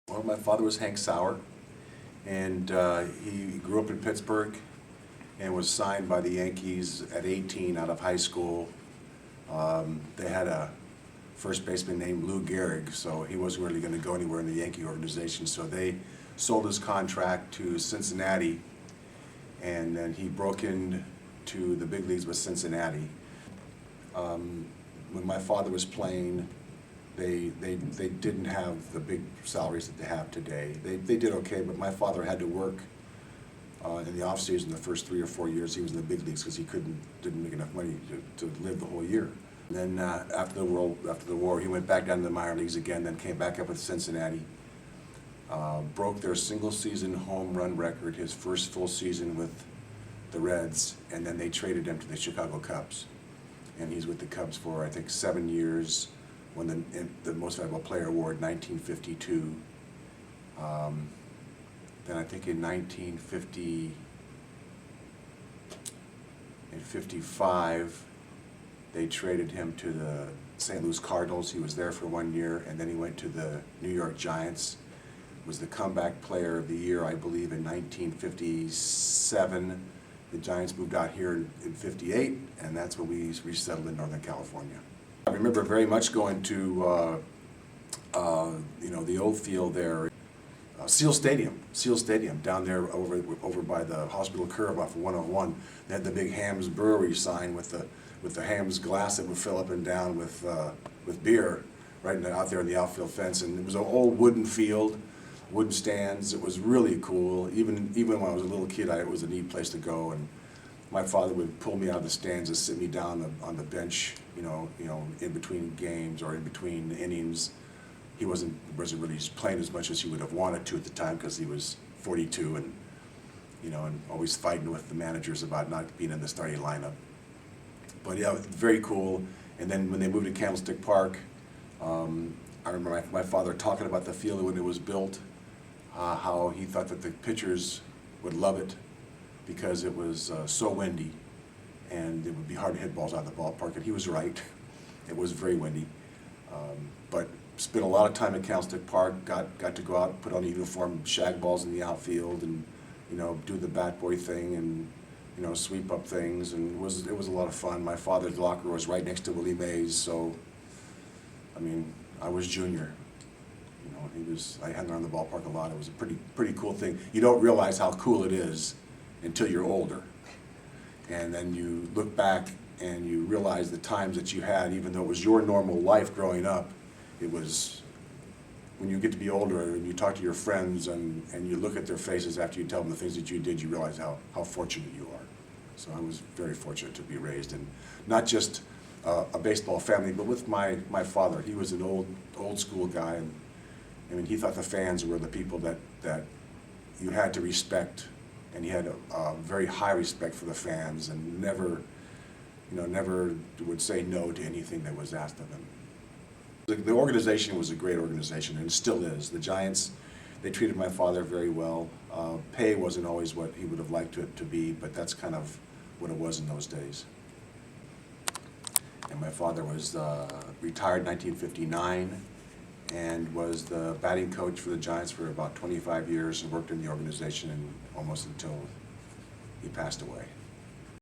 Well, my father was Hank Sauer, and he grew up in Pittsburgh and was signed by the Yankees at 18 out of high school. They had a first baseman named Lou Gehrig, so he wasn't really going to go anywhere in the Yankee organization, so they sold his contract to Cincinnati, and then he broke into the big leagues with Cincinnati. When my father was playing, they didn't have the big salaries that they have today. They did okay, but my father had to work in the off season the first 3 or 4 years he was in the big leagues because he didn't make enough money to live the whole year. And then after the war, he went back down to the minor leagues again, then came back up with Cincinnati. Broke their single season home run record his first full season with the Reds, and then they traded him to the Chicago Cubs. And he's with the Cubs for, I think, 7 years, won the Most Valuable Player Award in 1952. Then I think in 1955, they traded him to the St. Louis Cardinals. He was there for 1 year, and then he went to the New York Giants. Was the comeback player of the year, I believe, in 1957. The Giants moved out here in 58, and that's when we resettled in Northern California. I remember very much going to the old field there, Seal Stadium down there over by the hospital curve off of 101. They had the big Ham's Brewery sign with the Ham's glass that would fill up and down with beer right out there in the outfield fence, and it was an old wooden field. Wooden stands. It was really cool. Even when I was a little kid, it was a neat place to go. And my father would pull me out of the stands and sit me down on the bench, in between games or in between innings. He wasn't really playing as much as he would have wanted to at the time because he was 42 and always fighting with the managers about not being in the starting lineup. But yeah, very cool. And then when they moved to Candlestick Park, I remember my father talking about the field when it was built. How he thought that the pitchers would love it because it was so windy and it would be hard to hit balls out of the ballpark, and he was right. It was very windy. But spent a lot of time at Candlestick Park, got to go out, put on a uniform, shag balls in the outfield, and do the bat boy thing and sweep up things, and it was a lot of fun. My father's locker was right next to Willie Mays, so I was junior. I hung around the ballpark a lot. It was a pretty cool thing. You don't realize how cool it is until you're older. And then you look back and you realize the times that you had, even though it was your normal life growing up, it was, when you get to be older and you talk to your friends and you look at their faces after you tell them the things that you did, you realize how fortunate you are. So I was very fortunate to be raised in not just a baseball family, but with my father. He was an old school guy, and he thought the fans were the people that you had to respect, and he had a very high respect for the fans, and never would say no to anything that was asked of him. The organization was a great organization, and it still is. The Giants, they treated my father very well. Pay wasn't always what he would have liked it to be, but that's kind of what it was in those days. And my father was retired in 1959. And was the batting coach for the Giants for about 25 years and worked in the organization and almost until he passed away.